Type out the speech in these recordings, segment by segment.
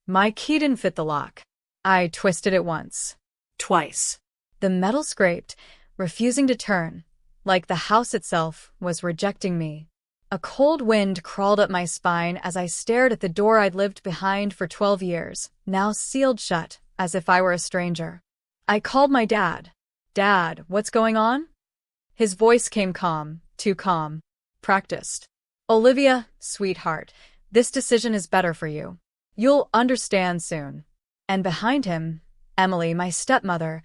My key didn't fit the lock. I twisted it once. Twice. The metal scraped, refusing to turn, like the house itself was rejecting me. A cold wind crawled up my spine as I stared at the door I'd lived behind for 12 years, now sealed shut, as if I were a stranger. I called my dad. Dad, what's going on? His voice came calm, too calm. Practiced. Olivia, sweetheart, this decision is better for you. You'll understand soon. And behind him, Emily, my stepmother,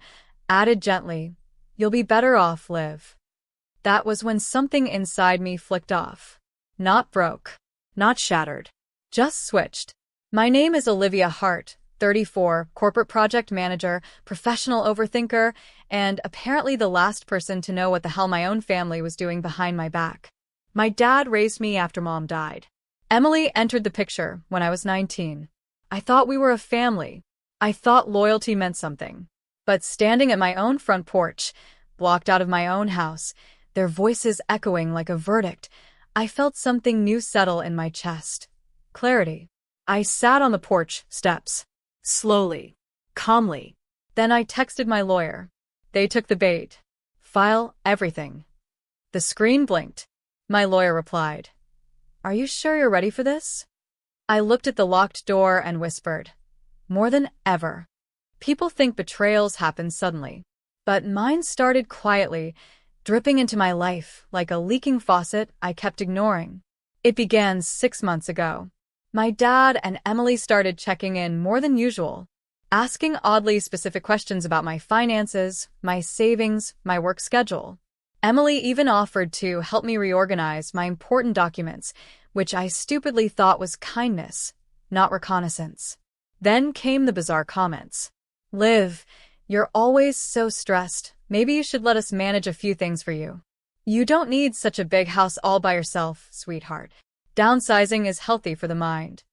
added gently, you'll be better off, Liv. That was when something inside me flicked off. Not broke. Not shattered. Just switched. My name is Olivia Hart, 34, corporate project manager, professional overthinker, and apparently the last person to know what the hell my own family was doing behind my back. My dad raised me after Mom died. Emily entered the picture when I was 19. I thought we were a family. I thought loyalty meant something. But standing at my own front porch, blocked out of my own house, their voices echoing like a verdict, I felt something new settle in my chest. Clarity. I sat on the porch steps. Slowly. Calmly. Then I texted my lawyer. They took the bait. File everything. The screen blinked. My lawyer replied, Are you sure you're ready for this? I looked at the locked door and whispered, More than ever. People think betrayals happen suddenly. But mine started quietly, dripping into my life like a leaking faucet I kept ignoring. It began 6 months ago. My dad and Emily started checking in more than usual, asking oddly specific questions about my finances, my savings, my work schedule. Emily even offered to help me reorganize my important documents, which I stupidly thought was kindness, not reconnaissance. Then came the bizarre comments. Liv, you're always so stressed. Maybe you should let us manage a few things for you. You don't need such a big house all by yourself, sweetheart. Downsizing is healthy for the mind.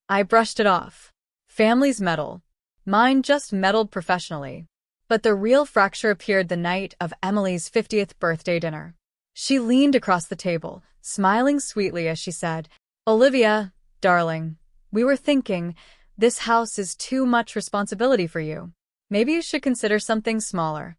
I brushed it off. Families meddle. Mine just meddled professionally. But the real fracture appeared the night of Emily's 50th birthday dinner. She leaned across the table, smiling sweetly as she said, Olivia, darling, we were thinking, this house is too much responsibility for you. Maybe you should consider something smaller.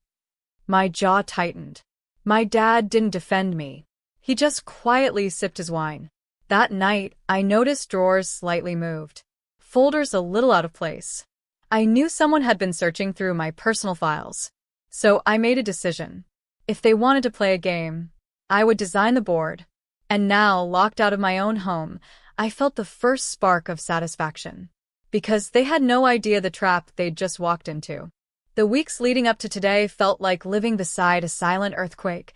My jaw tightened. My dad didn't defend me. He just quietly sipped his wine. That night, I noticed drawers slightly moved, folders a little out of place. I knew someone had been searching through my personal files. So I made a decision. If they wanted to play a game, I would design the board. And now, locked out of my own home, I felt the first spark of satisfaction. Because they had no idea the trap they'd just walked into. The weeks leading up to today felt like living beside a silent earthquake.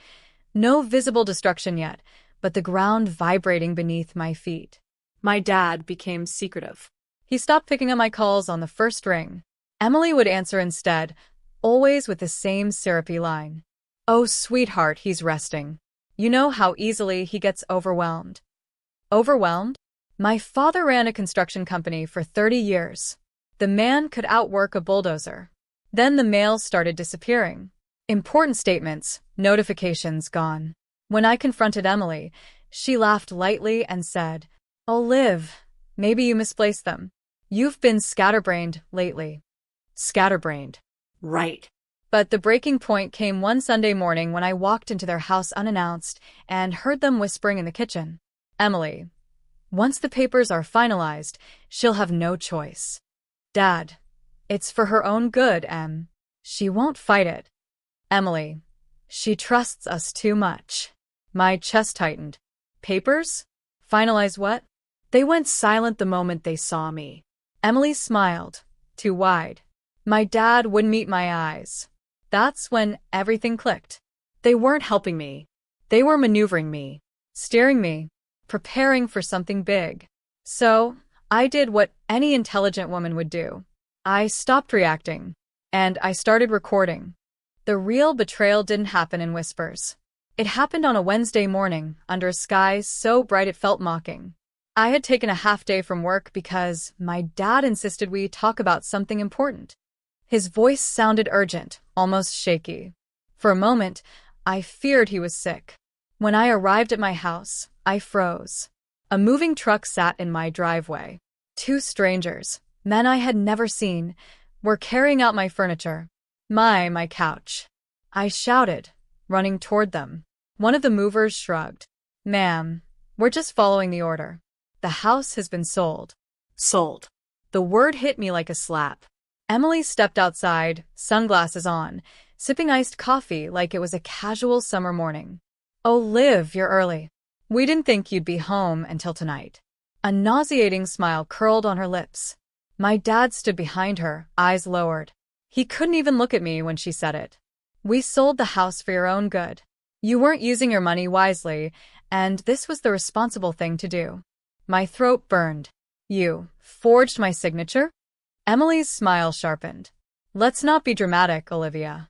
No visible destruction yet, but the ground vibrating beneath my feet. My dad became secretive. He stopped picking up my calls on the first ring. Emily would answer instead, always with the same syrupy line. Oh, sweetheart, he's resting. You know how easily he gets overwhelmed. Overwhelmed? My father ran a construction company for 30 years. The man could outwork a bulldozer. Then the mail started disappearing. Important statements, notifications gone. When I confronted Emily, she laughed lightly and said, Oh, Liv, maybe you misplaced them. You've been scatterbrained lately. Scatterbrained. Right. But the breaking point came one Sunday morning when I walked into their house unannounced and heard them whispering in the kitchen. Emily, once the papers are finalized, she'll have no choice. Dad, it's for her own good, Em. She won't fight it. Emily, she trusts us too much. My chest tightened. Papers? Finalize what? They went silent the moment they saw me. Emily smiled, too wide. My dad wouldn't meet my eyes. That's when everything clicked. They weren't helping me. They were maneuvering me, steering me, preparing for something big. So, I did what any intelligent woman would do. I stopped reacting, and I started recording. The real betrayal didn't happen in whispers. It happened on a Wednesday morning, under a sky so bright it felt mocking. I had taken a half day from work because my dad insisted we talk about something important. His voice sounded urgent, almost shaky. For a moment, I feared he was sick. When I arrived at my house, I froze. A moving truck sat in my driveway. Two strangers, Men I had never seen were carrying out my furniture. My couch. I shouted, running toward them. One of the movers shrugged. Ma'am, we're just following the order. The house has been sold. Sold. The word hit me like a slap. Emily stepped outside, sunglasses on, sipping iced coffee like it was a casual summer morning. Oh, Liv, you're early. We didn't think you'd be home until tonight. A nauseating smile curled on her lips. My dad stood behind her, eyes lowered. He couldn't even look at me when she said it. We sold the house for your own good. You weren't using your money wisely, and this was the responsible thing to do. My throat burned. You forged my signature? Emily's smile sharpened. Let's not be dramatic, Olivia.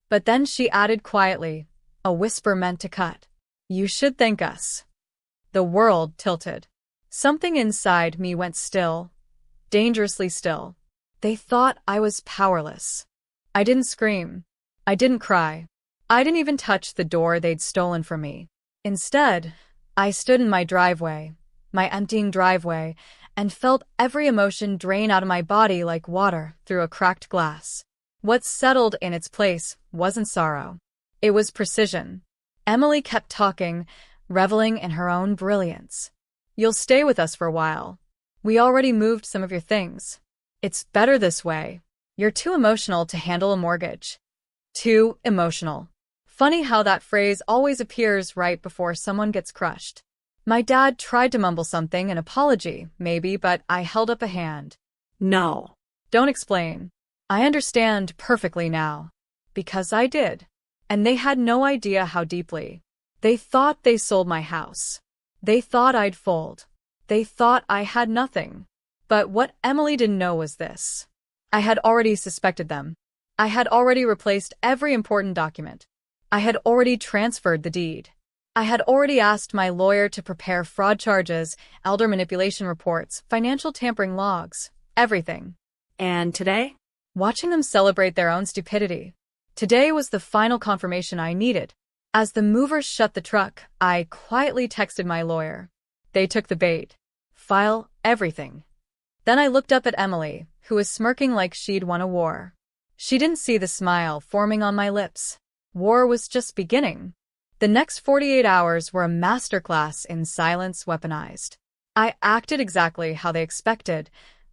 But then she added quietly, a whisper meant to cut. You should thank us. The world tilted. Something inside me went still, dangerously still. They thought I was powerless. I didn't scream. I didn't cry. I didn't even touch the door they'd stolen from me. Instead, I stood in my driveway, my emptying driveway, and felt every emotion drain out of my body like water through a cracked glass. What settled in its place wasn't sorrow. It was precision. Emily kept talking, reveling in her own brilliance. You'll stay with us for a while. We already moved some of your things. It's better this way. You're too emotional to handle a mortgage. Too emotional. Funny how that phrase always appears right before someone gets crushed. My dad tried to mumble something, an apology, maybe, but I held up a hand. No. Don't explain. I understand perfectly now. Because I did. And they had no idea how deeply. They thought they sold my house. They thought I'd fold. They thought I had nothing. But what Emily didn't know was this. I had already suspected them. I had already replaced every important document. I had already transferred the deed. I had already asked my lawyer to prepare fraud charges, elder manipulation reports, financial tampering logs, everything. And today? Watching them celebrate their own stupidity. Today was the final confirmation I needed. As the movers shut the truck, I quietly texted my lawyer. They took the bait. File everything. Then I looked up at Emily, who was smirking like she'd won a war. She didn't see the smile forming on my lips. War was just beginning. The next 48 hours were a masterclass in silence weaponized. I acted exactly how they expected.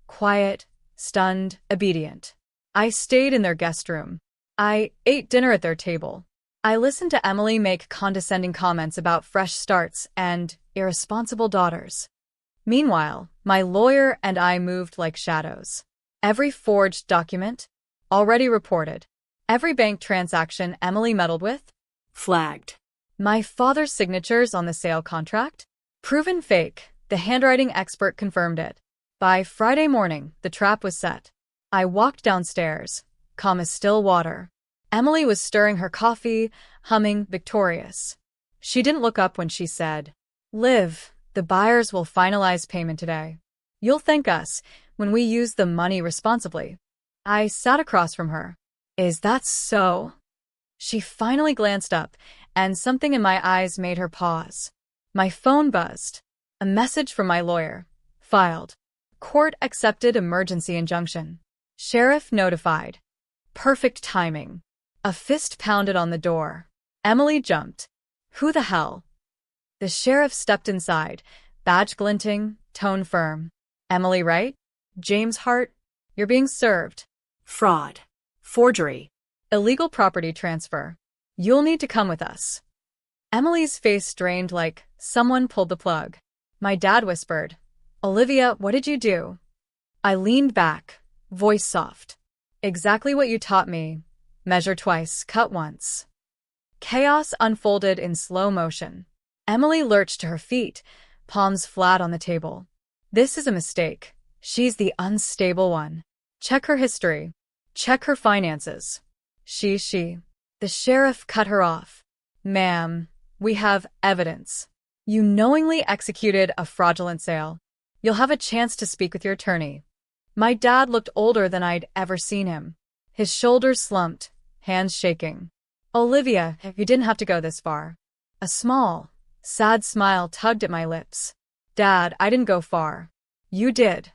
Quiet, stunned, obedient. I stayed in their guest room. I ate dinner at their table. I listened to Emily make condescending comments about fresh starts and irresponsible daughters. Meanwhile, my lawyer and I moved like shadows. Every forged document, already reported. Every bank transaction Emily meddled with, flagged. My father's signatures on the sale contract, proven fake. The handwriting expert confirmed it. By Friday morning, the trap was set. I walked downstairs, calm as still water. Emily was stirring her coffee, humming victorious. She didn't look up when she said, Liv, the buyers will finalize payment today. You'll thank us when we use the money responsibly. I sat across from her. Is that so? She finally glanced up, and something in my eyes made her pause. My phone buzzed. A message from my lawyer. Filed. Court accepted emergency injunction. Sheriff notified. Perfect timing. A fist pounded on the door. Emily jumped. Who the hell? The sheriff stepped inside, badge glinting, tone firm. Emily Wright? James Hart? You're being served. Fraud. Forgery. Illegal property transfer. You'll need to come with us. Emily's face strained like someone pulled the plug. My dad whispered, Olivia, what did you do? I leaned back, voice soft. Exactly what you taught me. Measure twice, cut once. Chaos unfolded in slow motion. Emily lurched to her feet, palms flat on the table. This is a mistake. She's the unstable one. Check her history. Check her finances. She. The sheriff cut her off. Ma'am, we have evidence. You knowingly executed a fraudulent sale. You'll have a chance to speak with your attorney. My dad looked older than I'd ever seen him. His shoulders slumped, hands shaking. Olivia, you didn't have to go this far. A small, sad smile tugged at my lips. Dad, I didn't go far. You did.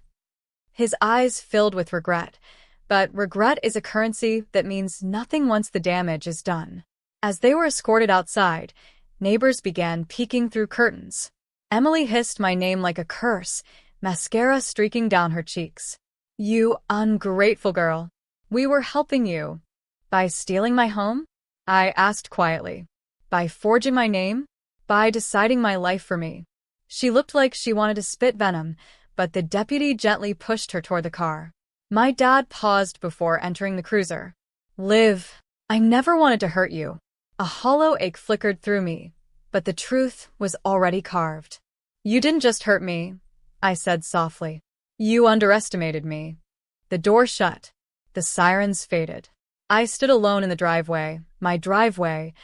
His eyes filled with regret, but regret is a currency that means nothing once the damage is done. As they were escorted outside, neighbors began peeking through curtains. Emily hissed my name like a curse, mascara streaking down her cheeks. "You ungrateful girl. We were helping you." "By stealing my home?" I asked quietly. "By forging my name? By deciding my life for me?" She looked like she wanted to spit venom, but the deputy gently pushed her toward the car. My dad paused before entering the cruiser. "Liv, I never wanted to hurt you." A hollow ache flickered through me, but the truth was already carved. "You didn't just hurt me," I said softly. "You underestimated me." The door shut. The sirens faded. I stood alone in the driveway, my driveway,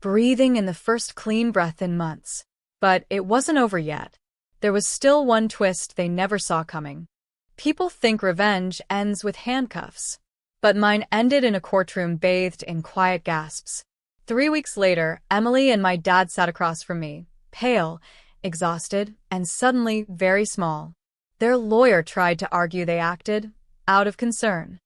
breathing in the first clean breath in months. But it wasn't over yet. There was still one twist they never saw coming. People think revenge ends with handcuffs, but mine ended in a courtroom bathed in quiet gasps. 3 weeks later, Emily and my dad sat across from me, pale, exhausted, and suddenly very small. Their lawyer tried to argue they acted out of concern.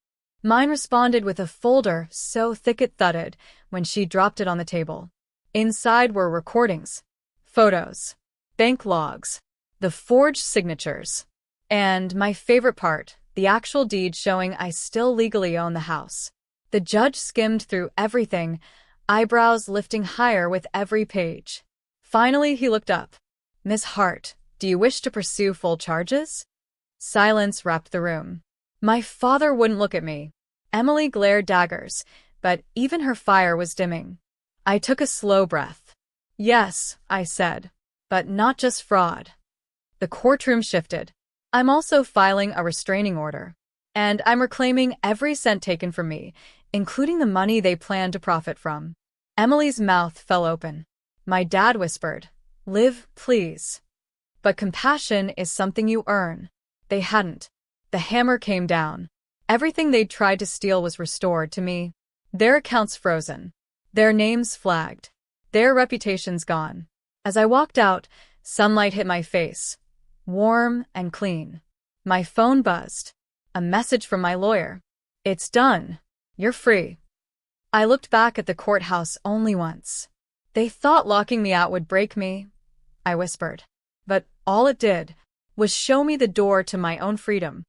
Mine responded with a folder so thick it thudded when she dropped it on the table. Inside were recordings, photos, bank logs, the forged signatures, and my favorite part, the actual deed showing I still legally own the house. The judge skimmed through everything, eyebrows lifting higher with every page. Finally, he looked up. "Miss Hart, do you wish to pursue full charges?" Silence wrapped the room. My father wouldn't look at me. Emily glared daggers, but even her fire was dimming. I took a slow breath. "Yes," I said, "but not just fraud." The courtroom shifted. "I'm also filing a restraining order, and I'm reclaiming every cent taken from me, including the money they plan to profit from." Emily's mouth fell open. My dad whispered, "Liv, please." But compassion is something you earn. They hadn't. The hammer came down. Everything they'd tried to steal was restored to me. Their accounts frozen. Their names flagged. Their reputations gone. As I walked out, sunlight hit my face. Warm and clean. My phone buzzed. A message from my lawyer. "It's done. You're free." I looked back at the courthouse only once. "They thought locking me out would break me," I whispered. But all it did was show me the door to my own freedom.